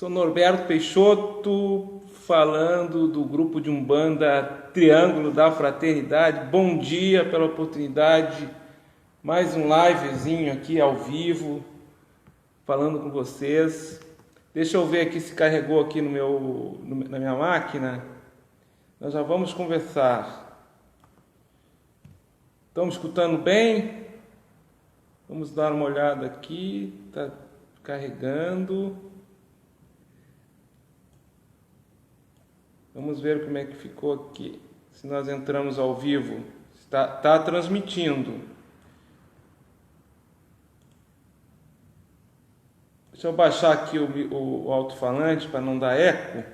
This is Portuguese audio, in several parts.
Sou Norberto Peixoto, falando do grupo de Umbanda Triângulo da Fraternidade. Bom dia pela oportunidade, mais um livezinho aqui ao vivo, falando com vocês. Deixa eu ver aqui se carregou aqui na minha máquina. Nós já vamos conversar. Estão me escutando bem? Vamos dar uma olhada aqui. Está carregando. Vamos ver como é que ficou aqui. Se nós entramos ao vivo. Está transmitindo. Deixa eu baixar aqui o alto-falante para não dar eco.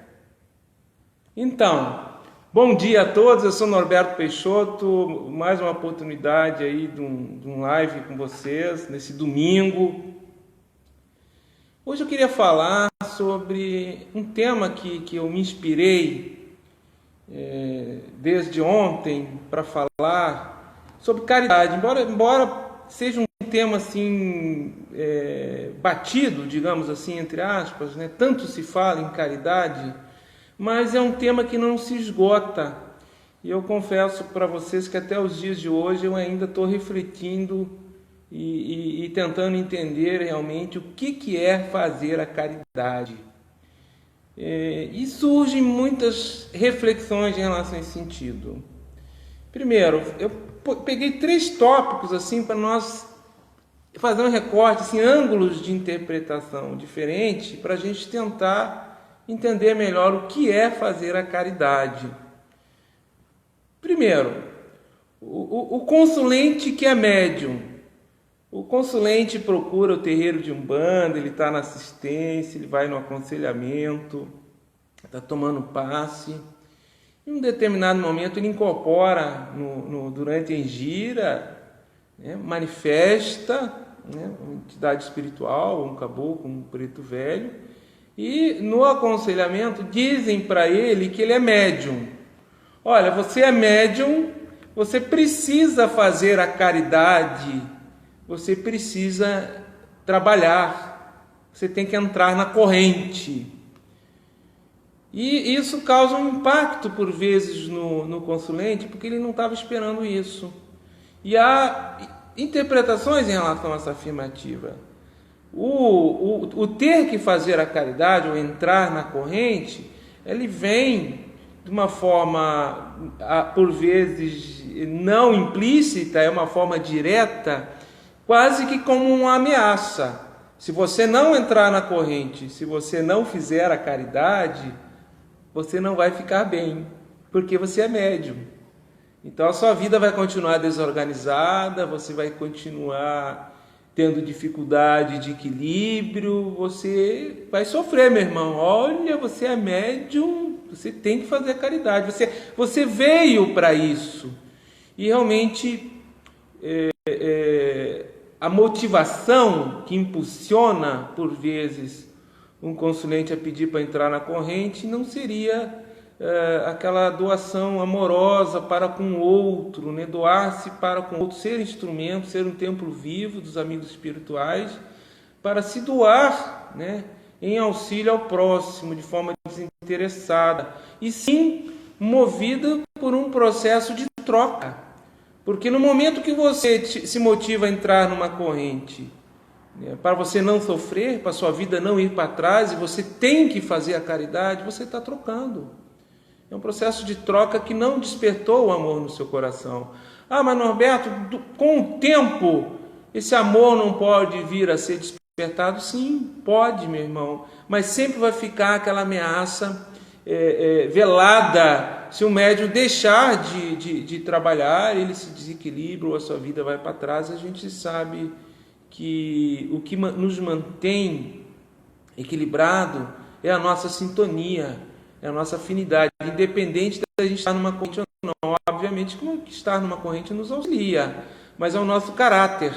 Então, bom dia a todos. Eu sou Norberto Peixoto. Mais uma oportunidade aí de um live com vocês nesse domingo. Hoje eu queria falar sobre um tema que eu me inspirei desde ontem para falar sobre caridade. Embora seja um tema assim batido, digamos assim, entre aspas, né? Tanto se fala em caridade, mas é um tema que não se esgota. E eu confesso para vocês que até os dias de hoje eu ainda estou refletindo e tentando entender realmente o que é fazer a caridade. E surgem muitas reflexões em relação a esse sentido. Primeiro, eu peguei 3 tópicos assim para nós fazer um recorte, assim, ângulos de interpretação diferentes, para a gente tentar entender melhor o que é fazer a caridade. Primeiro, o consulente que é médium. O consulente procura o terreiro de Umbanda, ele está na assistência, ele vai no aconselhamento, está tomando passe. Em um determinado momento ele incorpora durante a gira, né, manifesta, né, uma entidade espiritual, um caboclo, um preto velho, e no aconselhamento dizem para ele que ele é médium. Olha, você é médium, você precisa fazer a caridade, você precisa trabalhar, você tem que entrar na corrente. E isso causa um impacto, por vezes, no consulente, porque ele não estava esperando isso. E há interpretações em relação a essa afirmativa. O ter que fazer a caridade, ou entrar na corrente, ele vem de uma forma, por vezes, não implícita, é uma forma direta, quase que como uma ameaça. Se você não entrar na corrente, se você não fizer a caridade, você não vai ficar bem, porque você é médium. Então a sua vida vai continuar desorganizada, você vai continuar tendo dificuldade de equilíbrio, você vai sofrer, meu irmão. Olha, você é médium, você tem que fazer a caridade, você veio para isso. E realmente a motivação que impulsiona, por vezes, um consulente a pedir para entrar na corrente não seria aquela doação amorosa para com o outro, né? Doar-se para com o outro, ser instrumento, ser um templo vivo dos amigos espirituais, para se doar, né, em auxílio ao próximo, de forma desinteressada, e sim movida por um processo de troca. Porque no momento que você se motiva a entrar numa corrente, né, para você não sofrer, para a sua vida não ir para trás, e você tem que fazer a caridade, você está trocando. É um processo de troca que não despertou o amor no seu coração. Ah, mas Norberto, com o tempo, esse amor não pode vir a ser despertado? Sim, pode, meu irmão. Mas sempre vai ficar aquela ameaça velada. Se o médium deixar de trabalhar, ele se desequilibra ou a sua vida vai para trás. A gente sabe que o que nos mantém equilibrado é a nossa sintonia, é a nossa afinidade, independente da gente estar numa corrente ou não. Obviamente que estar numa corrente nos auxilia, mas é o nosso caráter,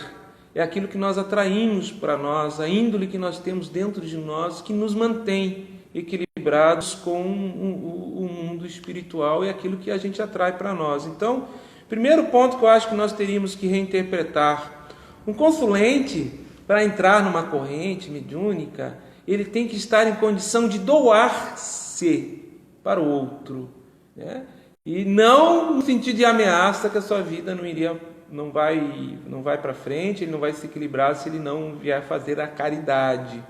é aquilo que nós atraímos para nós, a índole que nós temos dentro de nós, que nos mantém equilibrados com o mundo espiritual e aquilo que a gente atrai para nós. Então, primeiro ponto que eu acho que nós teríamos que reinterpretar: um consulente, para entrar numa corrente mediúnica, ele tem que estar em condição de doar-se para o outro, né? E não no sentido de ameaça que a sua vida não vai para frente, ele não vai se equilibrar se ele não vier fazer a caridade.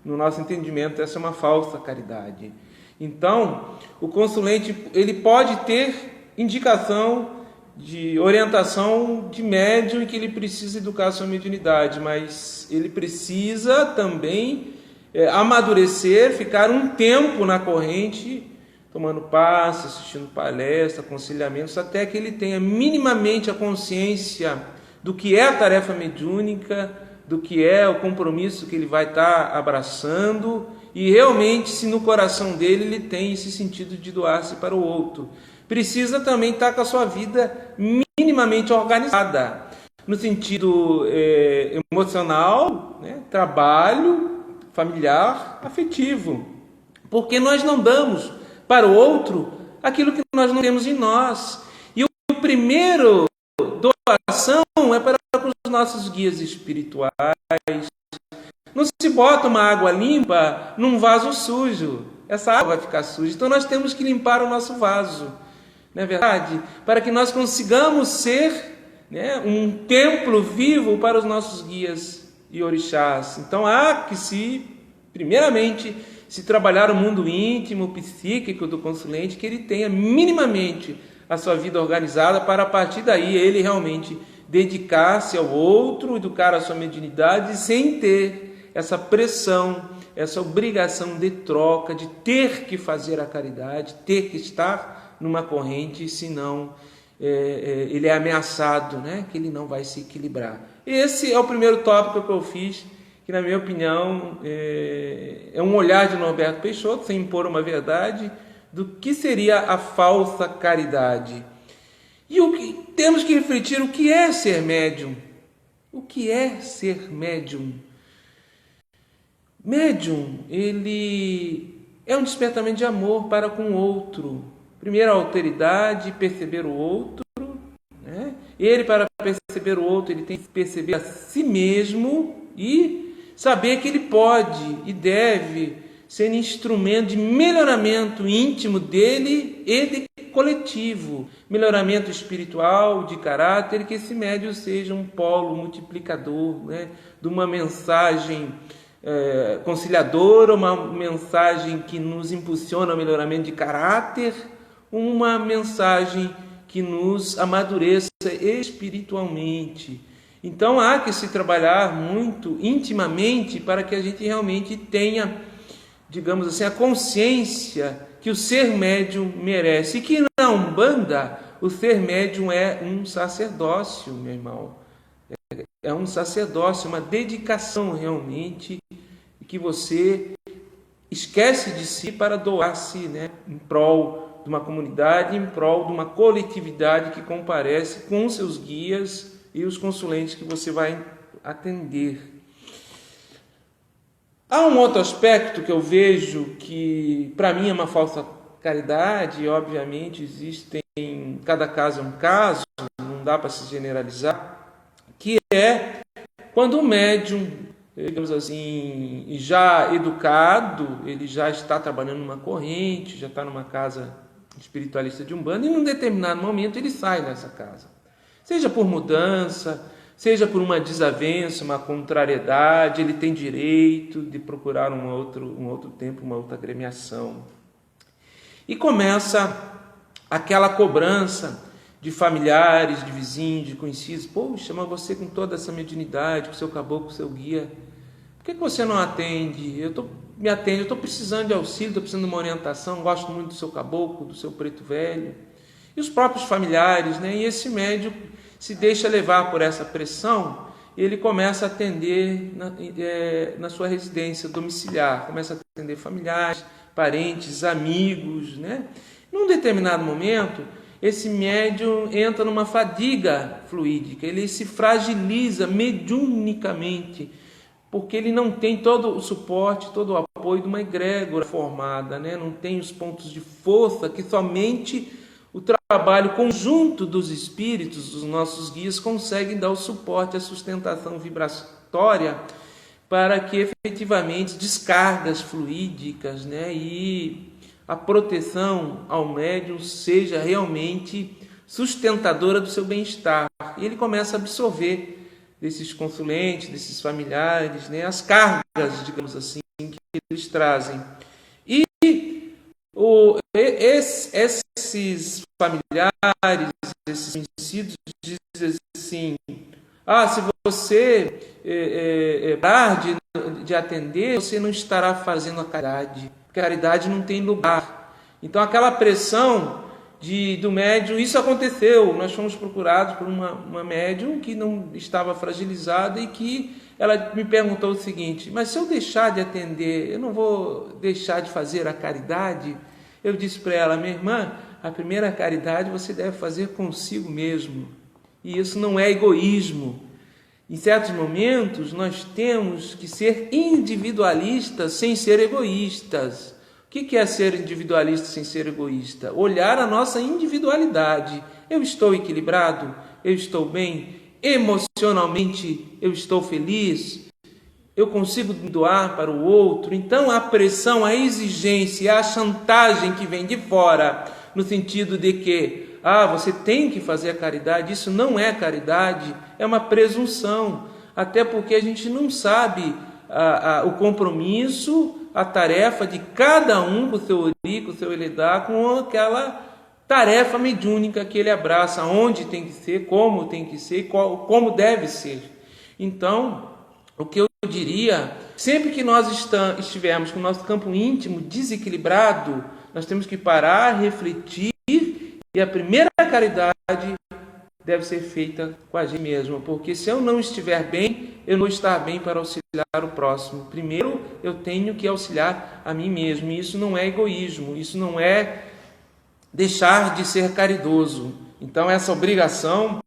No nosso entendimento, essa é uma falsa caridade. Então, o consulente ele pode ter indicação de orientação de médium em que ele precisa educar a sua mediunidade, mas ele precisa também amadurecer, ficar um tempo na corrente, tomando passe, assistindo palestras, aconselhamentos, até que ele tenha minimamente a consciência do que é a tarefa mediúnica, do que é o compromisso que ele vai estar abraçando, e realmente se no coração dele ele tem esse sentido de doar-se para o outro. Precisa também estar com a sua vida minimamente organizada, no sentido emocional, né? Trabalho, familiar, afetivo, porque nós não damos para o outro aquilo que nós não temos em nós. E o primeiro doação é para os nossos guias espirituais. Não se bota uma água limpa num vaso sujo. Essa água vai ficar suja. Então nós temos que limpar o nosso vaso, não é verdade? Para que nós consigamos ser, né, um templo vivo para os nossos guias e orixás. Então há que primeiramente, se trabalhar o mundo íntimo, psíquico do consulente, que ele tenha minimamente a sua vida organizada para a partir daí ele realmente dedicar-se ao outro, educar a sua mediunidade sem ter essa pressão, essa obrigação de troca, de ter que fazer a caridade, ter que estar numa corrente, senão ele é ameaçado, né? Que ele não vai se equilibrar. Esse é o primeiro tópico que eu fiz, que na minha opinião é um olhar de Norberto Peixoto, sem impor uma verdade, do que seria a falsa caridade. E temos que refletir o que é ser médium. O que é ser médium? Médium, ele é um despertamento de amor para com o outro. Primeiro a alteridade, perceber o outro, né? Ele, para perceber o outro, ele tem que perceber a si mesmo e saber que ele pode e deve ser instrumento de melhoramento íntimo dele e de coletivo, melhoramento espiritual, de caráter, que esse médium seja um polo multiplicador, né, de uma mensagem conciliadora, uma mensagem que nos impulsiona ao melhoramento de caráter, uma mensagem que nos amadureça espiritualmente. Então há que se trabalhar muito intimamente para que a gente realmente tenha, digamos assim, a consciência que o ser médium merece. E que na Umbanda o ser médium é um sacerdócio, meu irmão. É um sacerdócio, uma dedicação realmente, que você esquece de si para doar-se, né, em prol de uma comunidade, em prol de uma coletividade que comparece com seus guias e os consulentes que você vai atender. Há um outro aspecto que eu vejo que para mim é uma falsa caridade, e obviamente existem, cada caso é um caso, não dá para se generalizar, que é quando o médium, digamos assim, já educado, ele já está trabalhando numa corrente, já está numa casa espiritualista de Umbanda, e em um determinado momento ele sai dessa casa. Seja por mudança, seja por uma desavença, uma contrariedade, ele tem direito de procurar um outro tempo, uma outra agremiação. E começa aquela cobrança de familiares, de vizinhos, de conhecidos. Poxa, mas você com toda essa mediunidade, com seu caboclo, com seu guia, por que você não atende? Eu estou precisando de auxílio, estou precisando de uma orientação, gosto muito do seu caboclo, do seu preto velho. E os próprios familiares, né? E esse médium se deixa levar por essa pressão e ele começa a atender na sua residência domiciliar, começa a atender familiares, parentes, amigos, né? Num determinado momento, esse médium entra numa fadiga fluídica, ele se fragiliza mediunicamente, porque ele não tem todo o suporte, todo o apoio de uma egrégora formada, né? Não tem os pontos de força que somente o trabalho conjunto dos espíritos, dos nossos guias, conseguem dar o suporte, a sustentação vibratória para que efetivamente descargas fluídicas, né, e a proteção ao médium seja realmente sustentadora do seu bem-estar. E ele começa a absorver desses consulentes, desses familiares, né, as cargas, digamos assim, que eles trazem. E esses familiares, esses conhecidos, dizem assim: se você parar de atender, você não estará fazendo a caridade, porque a caridade não tem lugar. Então aquela pressão do médium, isso aconteceu, nós fomos procurados por uma médium que não estava fragilizada e que ela me perguntou o seguinte: mas se eu deixar de atender, eu não vou deixar de fazer a caridade? Eu disse para ela: minha irmã, a primeira caridade você deve fazer consigo mesmo, e isso não é egoísmo. Em certos momentos nós temos que ser individualistas sem ser egoístas. O que é ser individualista sem ser egoísta? Olhar a nossa individualidade. Eu estou equilibrado? Eu estou bem? Emocionalmente eu estou feliz? Eu consigo doar para o outro? Então a pressão, a exigência, a chantagem que vem de fora, no sentido de que você tem que fazer a caridade, isso não é caridade, é uma presunção, até porque a gente não sabe o compromisso, a tarefa de cada um com o seu ori, com o seu eledá, com aquela tarefa mediúnica que ele abraça, onde tem que ser, como tem que ser, como deve ser. Então, o que eu diria, sempre que nós estivermos com o nosso campo íntimo desequilibrado, nós temos que parar, refletir, e a primeira caridade deve ser feita com a gente mesmo, porque se eu não estiver bem, eu não vou estar bem para auxiliar o próximo. Primeiro, eu tenho que auxiliar a mim mesmo, e isso não é egoísmo, isso não é deixar de ser caridoso. Então, essa obrigação,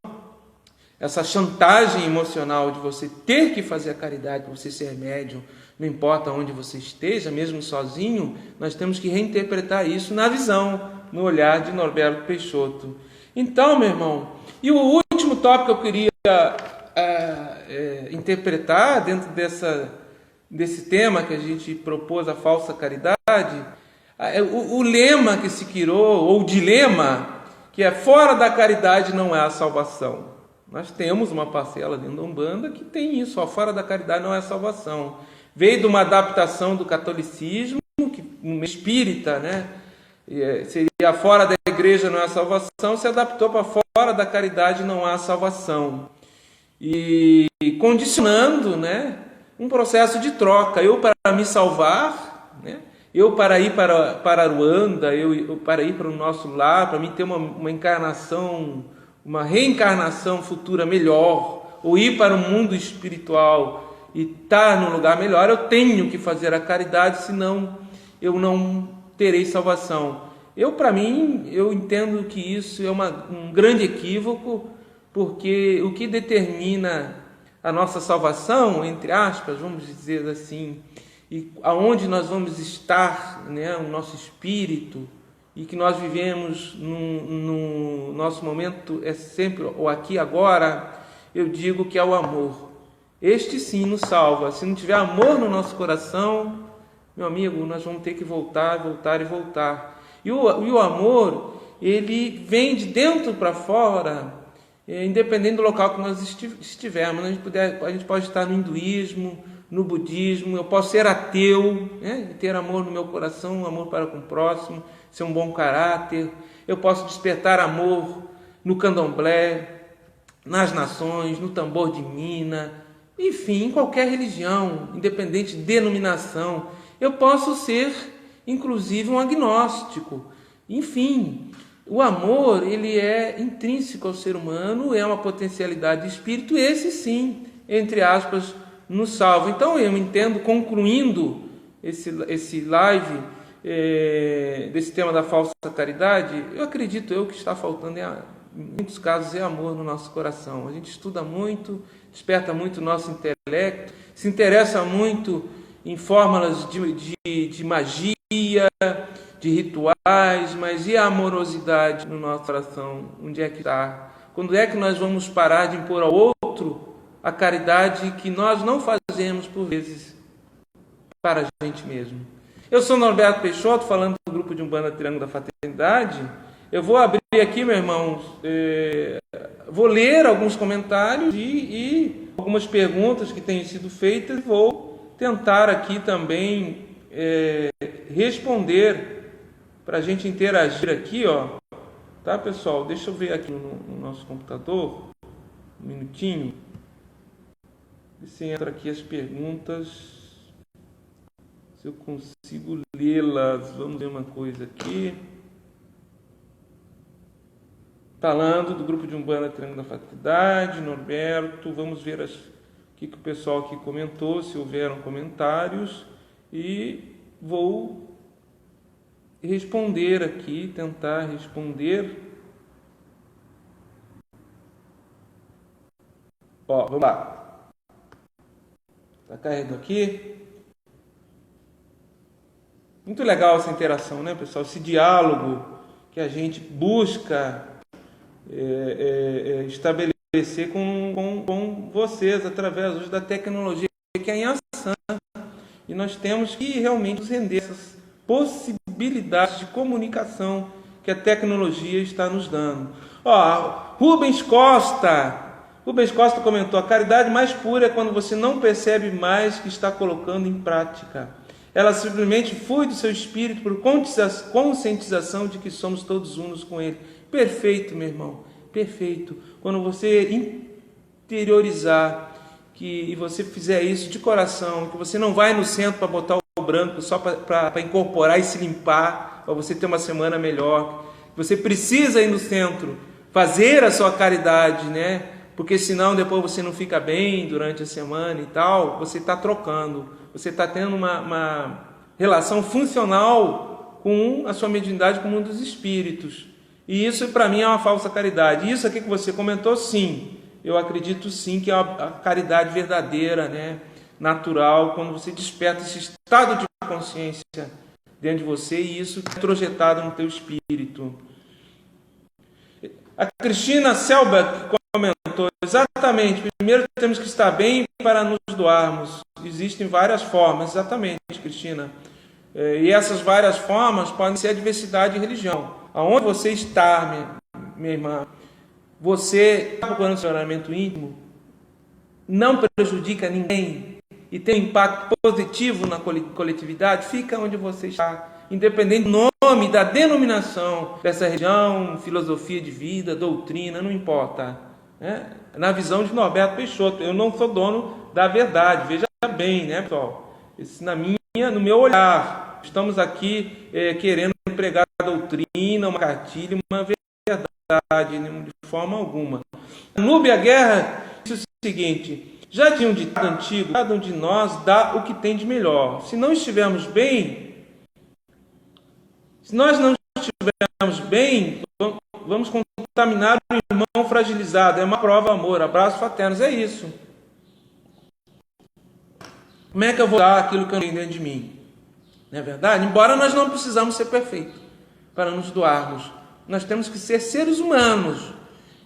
essa chantagem emocional de você ter que fazer a caridade, de você ser médium, não importa onde você esteja, mesmo sozinho, nós temos que reinterpretar isso na visão, no olhar de Norberto Peixoto. Então, meu irmão, e o último tópico que eu queria interpretar dentro desse tema que a gente propôs, a falsa caridade, o lema que se criou, ou o dilema, que é: fora da caridade não há salvação. Nós temos uma parcela dentro da Umbanda que tem isso: fora da caridade não é salvação. Veio de uma adaptação do catolicismo, que no espírita, né, seria fora da igreja não há salvação, se adaptou para fora da caridade não há salvação. E condicionando, né, um processo de troca. Eu para me salvar, né, eu para ir para Ruanda, eu para ir para o nosso lar, para mim ter uma encarnação, uma reencarnação futura melhor, ou ir para o mundo espiritual e estar num lugar melhor, eu tenho que fazer a caridade, senão eu não terei salvação. Para mim, eu entendo que isso é um grande equívoco, porque o que determina a nossa salvação, entre aspas, vamos dizer assim, e aonde nós vamos estar, né, o nosso espírito, e que nós vivemos no nosso momento, é sempre o aqui e agora, eu digo que é o amor. Este sim nos salva. Se não tiver amor no nosso coração, meu amigo, nós vamos ter que voltar, voltar e voltar. E o amor, ele vem de dentro para fora, independente do local que nós estivermos. A gente pode estar no hinduísmo, no budismo, eu posso ser ateu, né, e ter amor no meu coração, amor para com o próximo, ser um bom caráter. Eu posso despertar amor no candomblé, nas nações, no tambor de mina, enfim, em qualquer religião, independente de denominação. Eu posso ser, inclusive, um agnóstico. Enfim, o amor, ele é intrínseco ao ser humano, é uma potencialidade de espírito, esse sim, entre aspas, nos salva. Então eu entendo, concluindo esse live, desse tema da falsa caridade, eu acredito que está faltando, em muitos casos, é amor no nosso coração. A gente estuda muito, desperta muito o nosso intelecto, se interessa muito em fórmulas de magia, de rituais, mas e a amorosidade no nosso coração? Onde é que está? Quando é que nós vamos parar de impor ao outro a caridade que nós não fazemos fazemos, por vezes, para a gente mesmo. Eu sou Norberto Peixoto, falando do grupo de Umbanda Triângulo da Fraternidade. Eu vou abrir aqui, meu irmão, vou ler alguns comentários e algumas perguntas que têm sido feitas e vou tentar aqui também responder para a gente interagir aqui, ó. Tá, pessoal? Deixa eu ver aqui no nosso computador, um minutinho. Se entra aqui as perguntas, se eu consigo lê-las. Vamos ver uma coisa aqui. Falando do grupo de Umbanda Triângulo da Fraternidade, Norberto, vamos ver o que o pessoal aqui comentou, se houveram comentários, e vou responder aqui, tentar responder. Ó, vamos lá. Está carregando aqui. Muito legal essa interação, né, pessoal? Esse diálogo que a gente busca estabelecer com vocês através hoje da tecnologia que é em ação. E nós temos que realmente nos render essas possibilidades de comunicação que a tecnologia está nos dando. Ó, Rubens Costa comentou: a caridade mais pura é quando você não percebe mais que está colocando em prática. Ela simplesmente flui do seu espírito por conscientização de que somos todos unos com Ele. Perfeito, meu irmão, perfeito. Quando você interiorizar e você fizer isso de coração, que você não vai no centro para botar o branco só para incorporar e se limpar, para você ter uma semana melhor. Você precisa ir no centro, fazer a sua caridade, né? Porque senão depois você não fica bem durante a semana e tal. Você está trocando, você está tendo uma relação funcional com a sua mediunidade, com o mundo dos espíritos. E isso para mim é uma falsa caridade. Isso aqui que você comentou, sim. Eu acredito sim que é a caridade verdadeira, né? Natural, quando você desperta esse estado de consciência dentro de você e isso é projetado no teu espírito. A Cristina Selbeck comentou: exatamente, primeiro temos que estar bem para nos doarmos. Existem várias formas, exatamente, Cristina. E essas várias formas podem ser a diversidade de religião. Aonde você está, minha irmã, você está procurando relacionamento íntimo, não prejudica ninguém e tem um impacto positivo na coletividade, fica onde você está, independente do nome, da denominação dessa religião, filosofia de vida, doutrina, não importa. Né? Na visão de Norberto Peixoto, eu não sou dono da verdade, veja bem, né, pessoal? Isso no meu olhar. Estamos aqui querendo pregar a doutrina, uma cartilha, uma verdade, de forma alguma. A Núbia Guerra disse o seguinte: já tinha um ditado antigo, cada um de nós dá o que tem de melhor. Se não estivermos bem, se nós não estivermos bem, vamos contaminar o irmão fragilizado. É uma prova, amor. Abraços fraternos, é isso. Como é que eu vou dar aquilo que eu tenho dentro de mim? Não é verdade? Embora nós não precisamos ser perfeitos para nos doarmos, nós temos que ser seres humanos,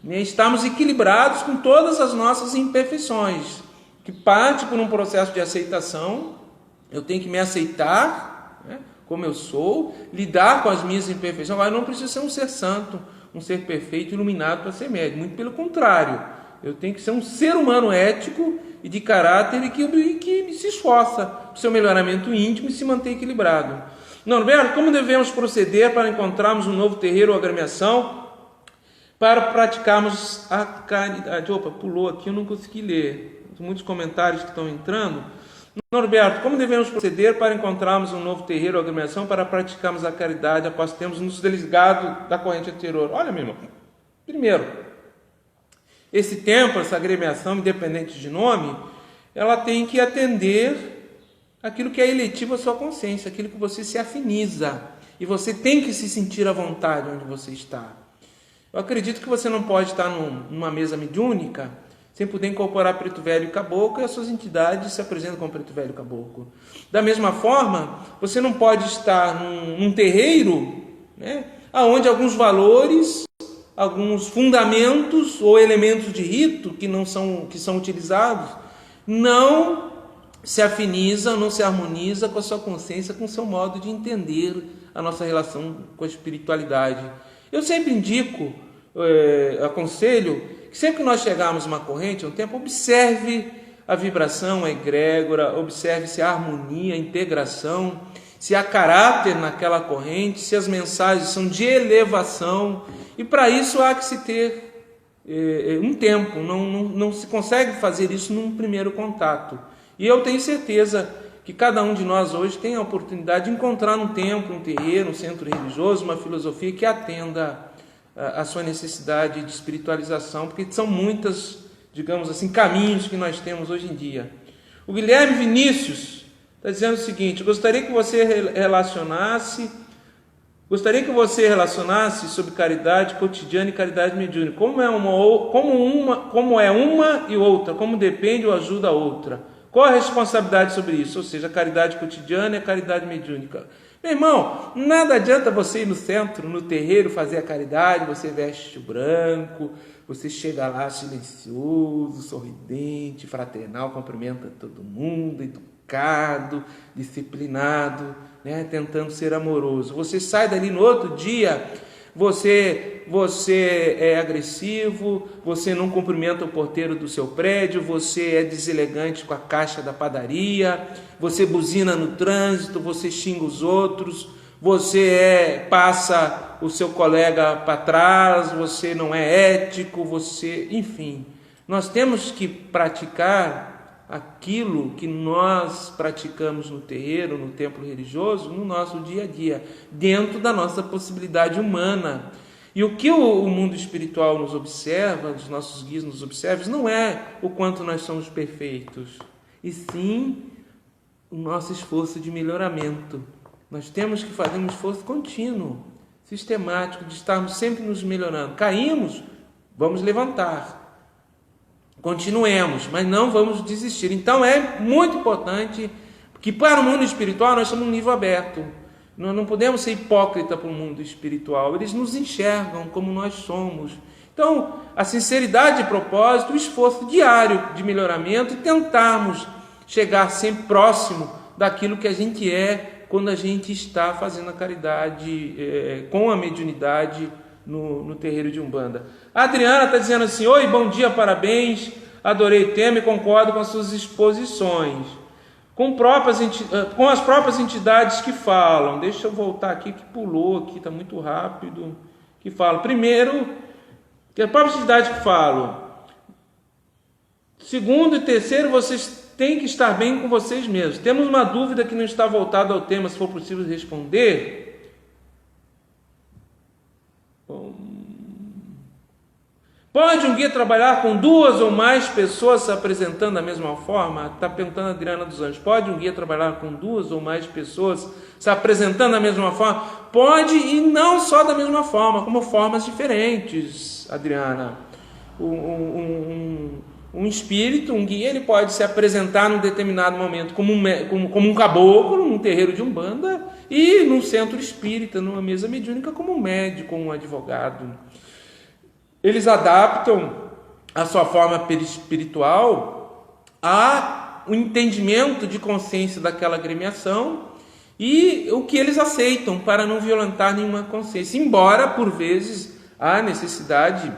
né? Estarmos equilibrados com todas as nossas imperfeições, que parte por um processo de aceitação. Eu tenho que me aceitar, né, como eu sou, lidar com as minhas imperfeições. Agora, eu não preciso ser um ser santo, um ser perfeito, iluminado para ser médium. Muito pelo contrário, eu tenho que ser um ser humano ético e de caráter e que se esforça para o seu melhoramento íntimo e se manter equilibrado. Norberto, como devemos proceder para encontrarmos um novo terreiro ou agremiação para praticarmos a caridade? Opa, pulou aqui, eu não consegui ler. Muitos comentários que estão entrando. Norberto, como devemos proceder para encontrarmos um novo terreiro ou agremiação para praticarmos a caridade após termos nos desligado da corrente anterior? Olha, meu irmão, primeiro, esse templo, essa agremiação, independente de nome, ela tem que atender aquilo que é eletivo à sua consciência, aquilo que você se afiniza. E você tem que se sentir à vontade onde você está. Eu acredito que você não pode estar numa mesa mediúnica sem poder incorporar Preto Velho e Caboclo, e as suas entidades se apresentam como Preto Velho e Caboclo. Da mesma forma, você não pode estar num terreiro, né, onde alguns valores, alguns fundamentos ou elementos de rito que são utilizados não se afiniza ou não se harmoniza com a sua consciência, com o seu modo de entender a nossa relação com a espiritualidade. Eu sempre indico, aconselho, que sempre que nós chegarmos a uma corrente, um tempo, observe a vibração, a egrégora, observe se há harmonia, a integração, se há caráter naquela corrente, se as mensagens são de elevação, e para isso há que se ter um tempo, não se consegue fazer isso num primeiro contato. E eu tenho certeza que cada um de nós hoje tem a oportunidade de encontrar um templo, um terreiro, um centro religioso, uma filosofia que atenda a sua necessidade de espiritualização, porque são muitas, digamos assim, caminhos que nós temos hoje em dia. O Guilherme Vinícius está dizendo o seguinte: gostaria que você relacionasse sobre caridade cotidiana e caridade mediúnica. Como é uma e outra, como depende ou ajuda a outra. Qual a responsabilidade sobre isso? Ou seja, a caridade cotidiana e a caridade mediúnica. Meu irmão, nada adianta você ir no centro, no terreiro, fazer a caridade, você veste o branco, você chega lá silencioso, sorridente, fraternal, cumprimenta todo mundo, educado, disciplinado, né, tentando ser amoroso. Você sai dali no outro dia, você é agressivo, você não cumprimenta o porteiro do seu prédio, você é deselegante com a caixa da padaria, você buzina no trânsito, você xinga os outros, você passa o seu colega para trás, você não é ético, enfim. Nós temos que praticar aquilo que nós praticamos no terreiro, no templo religioso, no nosso dia a dia, dentro da nossa possibilidade humana. E o que o mundo espiritual nos observa, os nossos guias nos observam, não é o quanto nós somos perfeitos, e sim o nosso esforço de melhoramento. Nós temos que fazer um esforço contínuo, sistemático, de estarmos sempre nos melhorando. Caímos, vamos levantar. Continuemos, mas não vamos desistir. Então é muito importante que para o mundo espiritual nós somos um livro aberto. Nós não podemos ser hipócritas para o mundo espiritual. Eles nos enxergam como nós somos. Então, a sinceridade de propósito, o esforço diário de melhoramento e tentarmos chegar sempre próximo daquilo que a gente é quando a gente está fazendo a caridade com a mediunidade no terreiro de Umbanda. A Adriana está dizendo assim: oi, bom dia, parabéns, adorei o tema e concordo com as suas exposições. Com as próprias entidades que falam. Deixa eu voltar aqui, que pulou aqui, está muito rápido. Que falam, primeiro, que as próprias entidades que falam. Segundo e terceiro, vocês têm que estar bem com vocês mesmos. Temos uma dúvida que não está voltada ao tema, se for possível responder. Pode um guia trabalhar com duas ou mais pessoas se apresentando da mesma forma? Está perguntando a Adriana dos Anjos. Pode um guia trabalhar com duas ou mais pessoas se apresentando da mesma forma? Pode, e não só da mesma forma, como formas diferentes, Adriana. Um espírito, um guia, ele pode se apresentar num determinado momento como um caboclo, num terreiro de Umbanda, e num centro espírita, numa mesa mediúnica, como um médico, como um advogado. Eles adaptam a sua forma perispiritual ao entendimento de consciência daquela agremiação e o que eles aceitam para não violentar nenhuma consciência. Embora, por vezes, há necessidade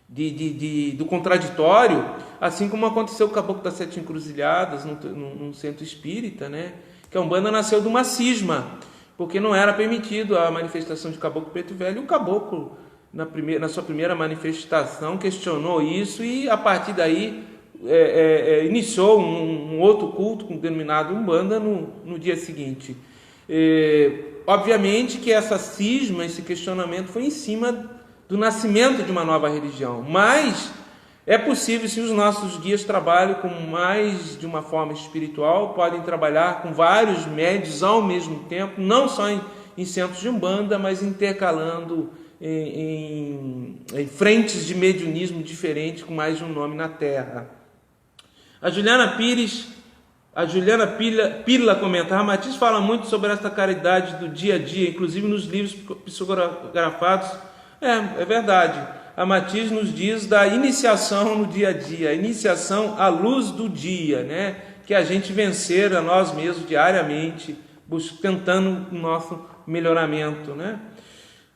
do contraditório, assim como aconteceu com o Caboclo das Sete Encruzilhadas, num centro espírita, né? Que a Umbanda nasceu de uma cisma, porque não era permitido a manifestação de Caboclo Preto Velho, e o Caboclo, na sua primeira manifestação, questionou isso e a partir daí iniciou um outro culto denominado Umbanda no dia seguinte. Obviamente que essa cisma, esse questionamento foi em cima do nascimento de uma nova religião, mas é possível, se os nossos guias trabalham com mais de uma forma espiritual, podem trabalhar com vários médios ao mesmo tempo, não só em centros de Umbanda, mas intercalando em frentes de mediunismo diferentes, com mais de um nome na Terra. A Juliana Pila comenta: Ramatiz fala muito sobre essa caridade do dia a dia, inclusive nos livros psicografados. É verdade. A Matiz nos diz da iniciação no dia a dia, a iniciação à luz do dia, né? que a gente vencer a nós mesmos diariamente, tentando o nosso melhoramento, né?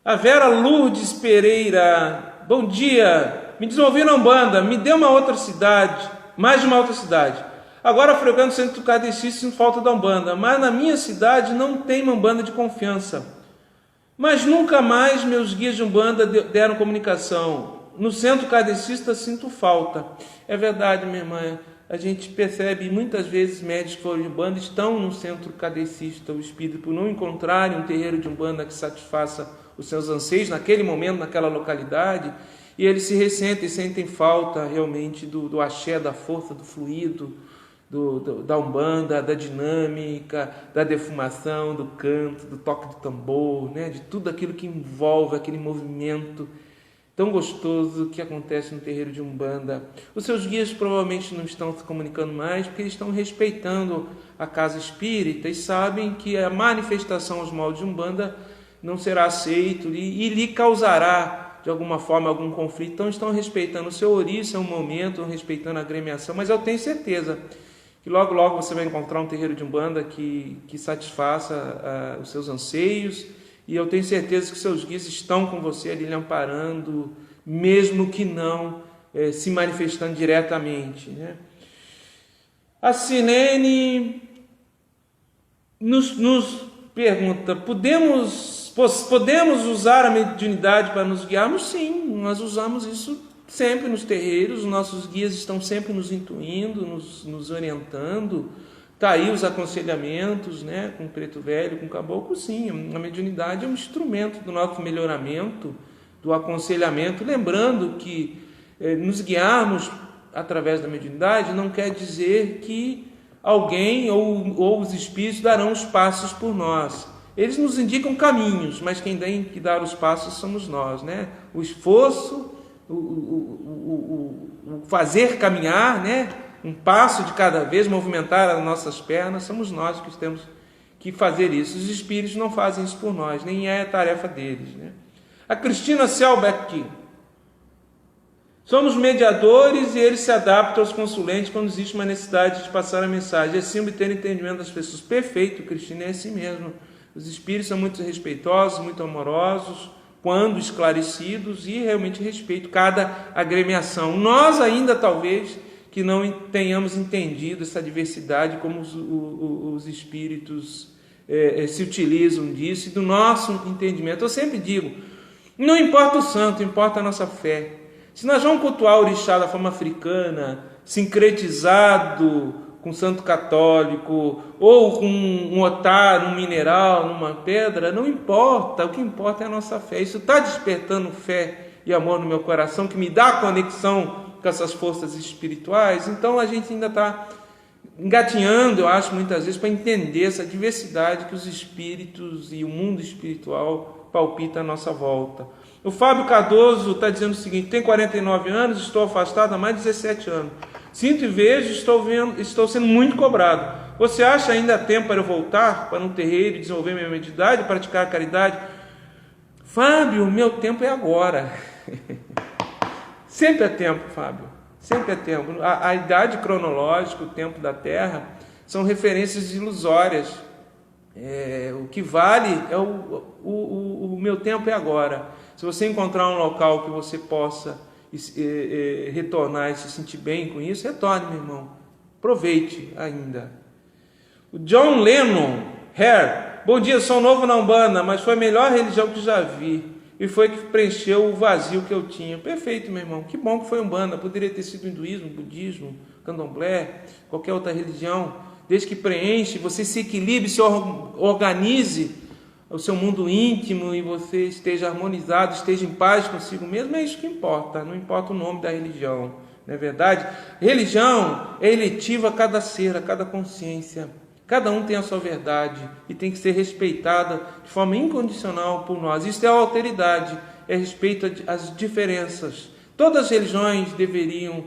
A Vera Lourdes Pereira, bom dia, me desenvolvi na Umbanda, me deu uma outra cidade, mais de uma outra cidade. Agora frequento o centro kardecista em falta da Umbanda, mas na minha cidade não tem uma Umbanda de confiança. Mas nunca mais meus guias de Umbanda deram comunicação. No centro kardecista sinto falta. É verdade, minha irmã. A gente percebe muitas vezes médios que foram de Umbanda estão no centro kardecista, o espírito, por não encontrarem um terreiro de Umbanda que satisfaça os seus anseios naquele momento, naquela localidade, e eles se ressentem, sentem falta realmente do axé, da força, do fluido, da Umbanda, da dinâmica, da defumação, do canto, do toque de tambor, né? De tudo aquilo que envolve aquele movimento tão gostoso que acontece no terreiro de Umbanda. Os seus guias provavelmente não estão se comunicando mais porque eles estão respeitando a casa espírita e sabem que a manifestação aos moldes de Umbanda não será aceito e lhe causará de alguma forma algum conflito. Então estão respeitando o seu ouriço, é um momento, respeitando a agremiação, mas eu tenho certeza que logo logo você vai encontrar um terreiro de Umbanda que satisfaça os seus anseios. E eu tenho certeza que seus guias estão com você ali lhe amparando, mesmo que não se manifestando diretamente, né? A Silene nos pergunta, podemos usar a mediunidade para nos guiarmos? Sim, nós usamos isso sempre nos terreiros, os nossos guias estão sempre nos intuindo, nos orientando. Está aí os aconselhamentos, né, com o preto velho, com o caboclo, sim. A mediunidade é um instrumento do nosso melhoramento, do aconselhamento. Lembrando que nos guiarmos através da mediunidade não quer dizer que alguém ou os espíritos darão os passos por nós. Eles nos indicam caminhos, mas quem tem que dar os passos somos nós, né? O esforço, o fazer caminhar, né? Um passo de cada vez, movimentar as nossas pernas, somos nós que temos que fazer isso. Os espíritos não fazem isso por nós, nem é tarefa deles, né? A Cristina Selbeck, somos mediadores e eles se adaptam aos consulentes quando existe uma necessidade de passar a mensagem, assim obter entendimento das pessoas. Perfeito, Cristina, é assim mesmo. Os espíritos são muito respeitosos, muito amorosos, quando esclarecidos, e realmente respeitam cada agremiação. Nós ainda, talvez, que não tenhamos entendido essa diversidade, como os espíritos se utilizam disso, e do nosso entendimento. Eu sempre digo, não importa o santo, importa a nossa fé. Se nós vamos cultuar o orixá da forma africana, sincretizado com santo católico, ou com um otário, um mineral, numa pedra, não importa, o que importa é a nossa fé. Isso está despertando fé e amor no meu coração, que me dá conexão com essas forças espirituais. Então a gente ainda está engatinhando, eu acho, muitas vezes, para entender essa diversidade que os espíritos e o mundo espiritual palpita à nossa volta. O Fábio Cardoso está dizendo o seguinte: tenho 49 anos, estou afastado há mais de 17 anos. Sinto e vejo, estou sendo muito cobrado. Você acha ainda há tempo para eu voltar para um terreiro e desenvolver minha mediunidade, praticar a caridade? Fábio, meu tempo é agora. Sempre é tempo, Fábio. Sempre é tempo. A idade cronológica, o tempo da Terra, são referências ilusórias. O que vale é o meu tempo é agora. Se você encontrar um local que você possa retornar e se sentir bem com isso, retorne, meu irmão. Aproveite ainda. O John Lennon, bom dia, sou novo na Umbanda, mas foi a melhor religião que já vi. E foi que preencheu o vazio que eu tinha. Perfeito, meu irmão. Que bom que foi Umbanda. Poderia ter sido hinduísmo, budismo, candomblé, qualquer outra religião. Desde que preenche, você se equilibre, se organize o seu mundo íntimo e você esteja harmonizado, esteja em paz consigo mesmo, é isso que importa. Não importa o nome da religião, não é verdade? Religião é eletiva a cada ser, a cada consciência. Cada um tem a sua verdade e tem que ser respeitada de forma incondicional por nós. Isso é a alteridade, é respeito às diferenças. Todas as religiões deveriam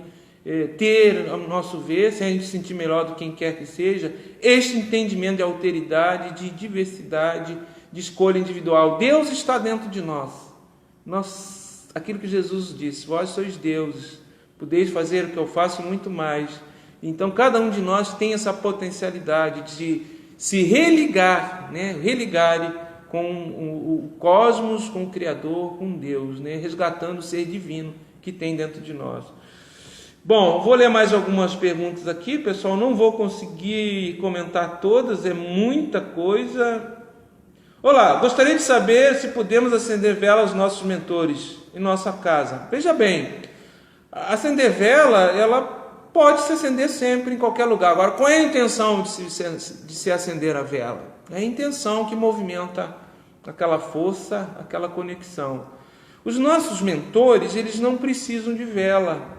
ter, ao nosso ver, sem a gente sentir melhor do quem quer que seja, este entendimento de alteridade, de diversidade, de escolha individual. Deus está dentro de nós. Aquilo que Jesus disse, vós sois deuses, podeis fazer o que eu faço muito mais. Então, cada um de nós tem essa potencialidade de se religar, né? Religar com o cosmos, com o Criador, com Deus, né? Resgatando o ser divino que tem dentro de nós. Bom, vou ler mais algumas perguntas aqui, pessoal. Não vou conseguir comentar todas, é muita coisa. Olá, gostaria de saber se podemos acender vela aos nossos mentores em nossa casa. Veja bem, acender vela, ela pode se acender sempre, em qualquer lugar. Agora, qual é a intenção de se acender a vela? É a intenção que movimenta aquela força, aquela conexão. Os nossos mentores, eles não precisam de vela.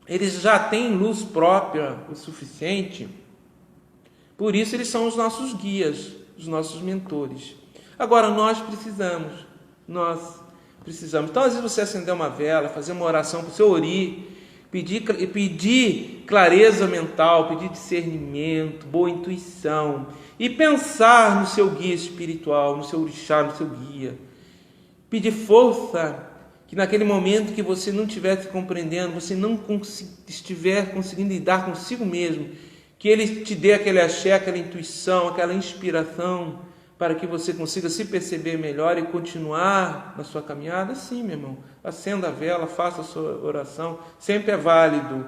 Eles já têm luz própria o suficiente. Por isso, eles são os nossos guias, os nossos mentores. Agora, nós precisamos. Então, às vezes, você acender uma vela, fazer uma oração para o seu ori, pedir clareza mental, pedir discernimento, boa intuição, e pensar no seu guia espiritual, no seu orixá, no seu guia. Pedir força, que naquele momento que você não estiver se compreendendo, você não estiver conseguindo lidar consigo mesmo, que ele te dê aquele axé, aquela intuição, aquela inspiração, para que você consiga se perceber melhor e continuar na sua caminhada. Sim, meu irmão, acenda a vela, faça a sua oração, sempre é válido.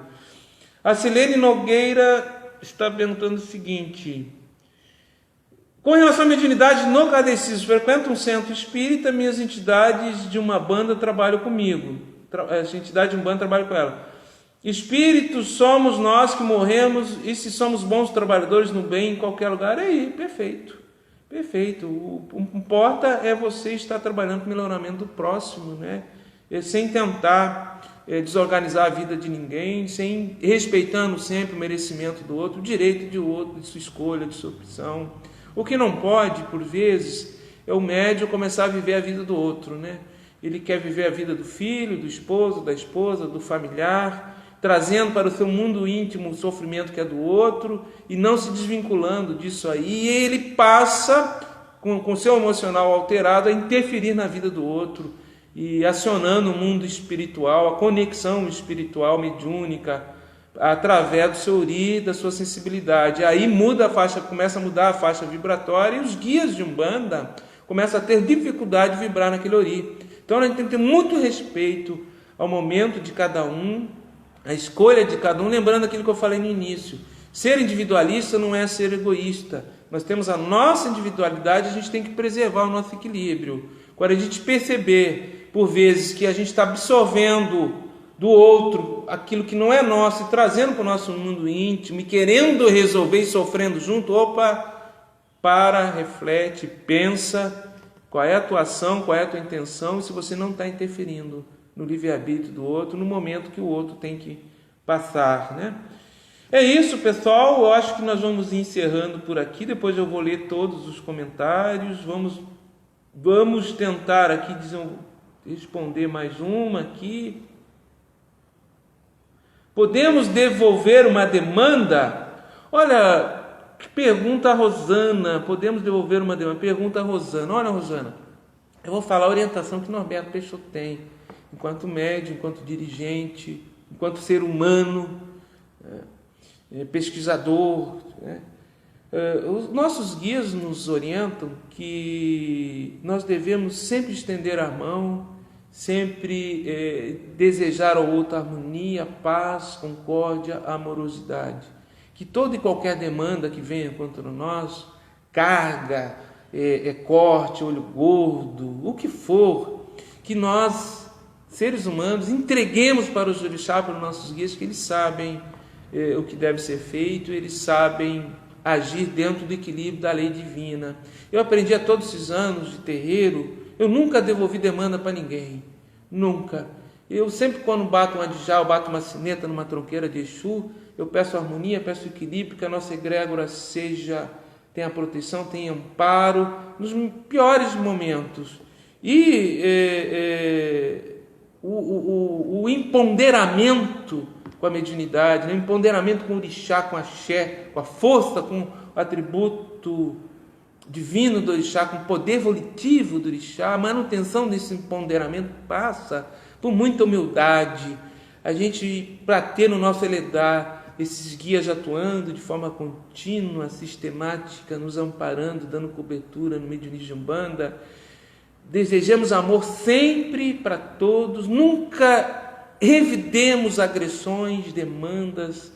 A Silene Nogueira está perguntando o seguinte: com relação à mediunidade no catecismo, frequento um centro espírita, minhas entidades de uma banda trabalham comigo. As entidades de uma banda trabalham com ela. Espíritos somos nós que morremos, e se somos bons trabalhadores no bem em qualquer lugar, aí, perfeito. Perfeito. O que importa é você estar trabalhando com o melhoramento do próximo, né? Sem tentar desorganizar a vida de ninguém, respeitando sempre o merecimento do outro, o direito de outro, de sua escolha, de sua opção. O que não pode, por vezes, é o médium começar a viver a vida do outro, né? Ele quer viver a vida do filho, do esposo, da esposa, do familiar, trazendo para o seu mundo íntimo o sofrimento que é do outro e não se desvinculando disso aí. E ele passa, com o seu emocional alterado, a interferir na vida do outro e acionando o mundo espiritual, a conexão espiritual mediúnica, através do seu ori, da sua sensibilidade. Aí começa a mudar a faixa vibratória e os guias de Umbanda começam a ter dificuldade de vibrar naquele ori. Então a gente tem que ter muito respeito ao momento de cada um, a escolha de cada um, lembrando aquilo que eu falei no início. Ser individualista não é ser egoísta. Nós temos a nossa individualidade, a gente tem que preservar o nosso equilíbrio. Quando a gente perceber, por vezes, que a gente está absorvendo do outro aquilo que não é nosso e trazendo para o nosso mundo íntimo e querendo resolver e sofrendo junto, reflete, pensa qual é a tua ação, qual é a tua intenção, e se você não está interferindo no livre-arbítrio do outro, no momento que o outro tem que passar, né? É isso, pessoal. Eu acho que nós vamos encerrando por aqui. Depois eu vou ler todos os comentários. Vamos tentar aqui responder mais uma aqui. Podemos devolver uma demanda? Olha, pergunta a Rosana. Podemos devolver uma demanda? Pergunta a Rosana. Olha, Rosana, eu vou falar a orientação que Norberto Peixoto tem, enquanto médium, enquanto dirigente, enquanto ser humano, pesquisador, né? Os nossos guias nos orientam que nós devemos sempre estender a mão, sempre desejar ao outro harmonia, paz, concórdia, amorosidade. Que toda e qualquer demanda que venha contra nós, carga, corte, olho gordo, o que for, que nós, seres humanos, entreguemos para os orixás, para os nossos guias, que eles sabem o que deve ser feito, eles sabem agir dentro do equilíbrio da lei divina. Eu aprendi a todos esses anos de terreiro, eu nunca devolvi demanda para ninguém, nunca. Eu sempre, quando bato um adijá, eu bato uma sineta numa tronqueira de Exu, eu peço harmonia, peço equilíbrio, que a nossa egrégora tenha proteção, tenha amparo, nos piores momentos. E o empoderamento com a mediunidade, né? O empoderamento com o orixá, com a axé, com a força, com o atributo divino do orixá, com o poder volitivo do orixá, a manutenção desse empoderamento passa por muita humildade. A gente, para ter no nosso eledar esses guias atuando de forma contínua, sistemática, nos amparando, dando cobertura no mediunismo de Umbanda. Desejamos amor sempre para todos, nunca revidemos agressões, demandas,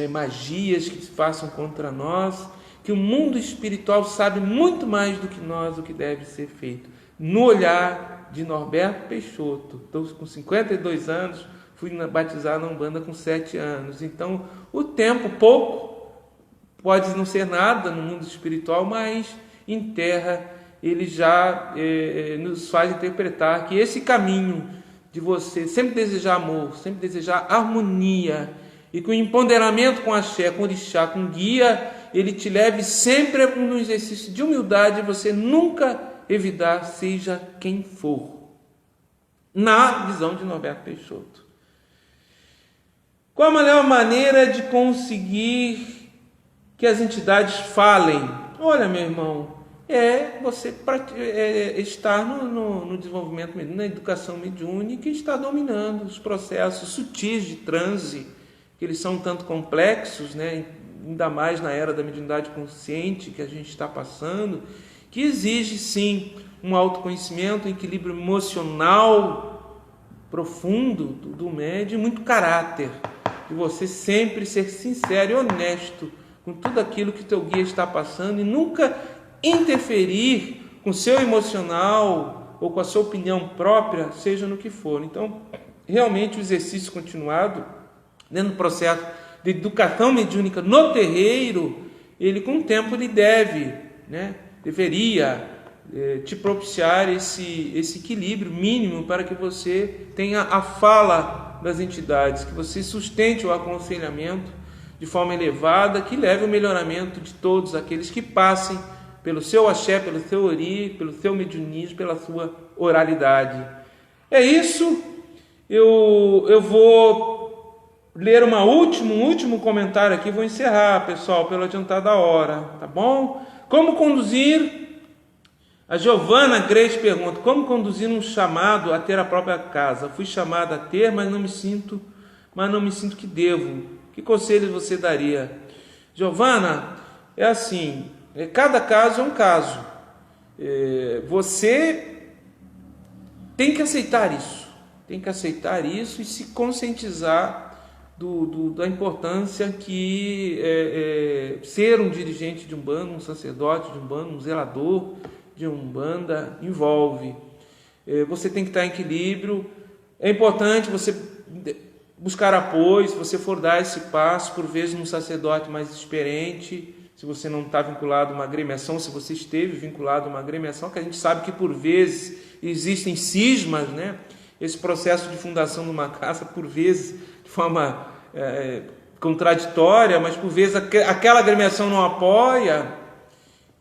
magias que se façam contra nós, que o mundo espiritual sabe muito mais do que nós o que deve ser feito. No olhar de Norberto Peixoto, estou com 52 anos, fui batizado na Umbanda com 7 anos, então o tempo pouco, pode não ser nada no mundo espiritual, mas em terra ele já nos faz interpretar que esse caminho de você sempre desejar amor, sempre desejar harmonia, e que o empoderamento com axé, com orixá, com guia, ele te leve sempre no exercício de humildade, você nunca evitar, seja quem for. Na visão de Norberto Peixoto. Qual a melhor maneira de conseguir que as entidades falem? Olha, meu irmão, você estar no desenvolvimento, na educação mediúnica, e estar dominando os processos sutis de transe, que eles são um tanto complexos, né? Ainda mais na era da mediunidade consciente que a gente está passando, que exige sim um autoconhecimento, um equilíbrio emocional profundo do médium e muito caráter, de você sempre ser sincero e honesto com tudo aquilo que o teu guia está passando e nunca interferir com o seu emocional ou com a sua opinião própria, seja no que for. Então, realmente o exercício continuado, dentro do processo de educação mediúnica no terreiro, ele com o tempo ele deveria te propiciar esse equilíbrio mínimo para que você tenha a fala das entidades, que você sustente o aconselhamento de forma elevada, que leve ao melhoramento de todos aqueles que passem pelo seu axé, pelo seu ori, pelo seu mediunismo, pela sua oralidade. É isso. Eu vou ler um último comentário aqui, vou encerrar, pessoal, pelo adiantar da hora, tá bom? Como conduzir... A Giovana Grace pergunta: como conduzir um chamado a ter a própria casa? Fui chamada a ter, mas não me sinto que devo. Que conselhos você daria? Giovana, é assim, cada caso é um caso. Você tem que aceitar isso e se conscientizar da importância que ser um dirigente de Umbanda, um sacerdote de Umbanda, um zelador de Umbanda envolve. Você tem que estar em equilíbrio. É importante você buscar apoio, se você for dar esse passo, por vezes num sacerdote mais experiente, se você não está vinculado a uma agremiação, se você esteve vinculado a uma agremiação, que a gente sabe que por vezes existem cismas, né? Esse processo de fundação de uma casa, por vezes, de forma contraditória, mas por vezes aquela agremiação não apoia.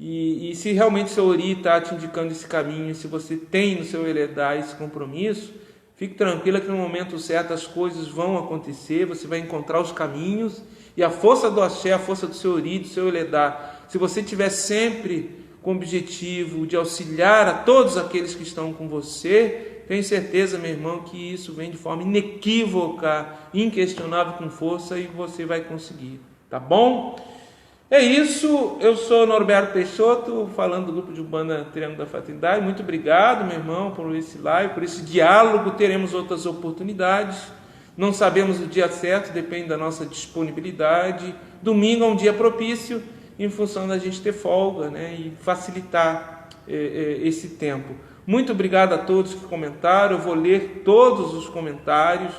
E se realmente o seu ori está te indicando esse caminho, se você tem no seu Eledá esse compromisso, fique tranquila que no momento certo as coisas vão acontecer, você vai encontrar os caminhos, e a força do axé, a força do seu ori, do seu Eledá, se você tiver sempre com o objetivo de auxiliar a todos aqueles que estão com você, tenho certeza, meu irmão, que isso vem de forma inequívoca, inquestionável, com força, e você vai conseguir, tá bom? É isso, eu sou Norberto Peixoto, falando do grupo de Umbanda Triângulo da Fraternidade. Muito obrigado, meu irmão, por esse live, por esse diálogo. Teremos outras oportunidades. Não sabemos o dia certo, depende da nossa disponibilidade. Domingo é um dia propício, em função da gente ter folga, né, e facilitar esse tempo. Muito obrigado a todos que comentaram. Eu vou ler todos os comentários.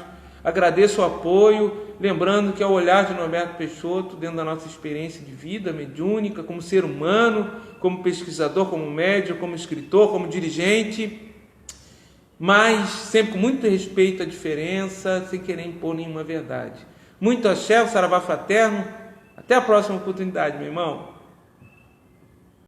Agradeço o apoio. Lembrando que ao olhar de Norberto Peixoto, dentro da nossa experiência de vida mediúnica, como ser humano, como pesquisador, como médium, como escritor, como dirigente, mas sempre com muito respeito à diferença, sem querer impor nenhuma verdade. Muito axé, o saravá fraterno. Até a próxima oportunidade, meu irmão.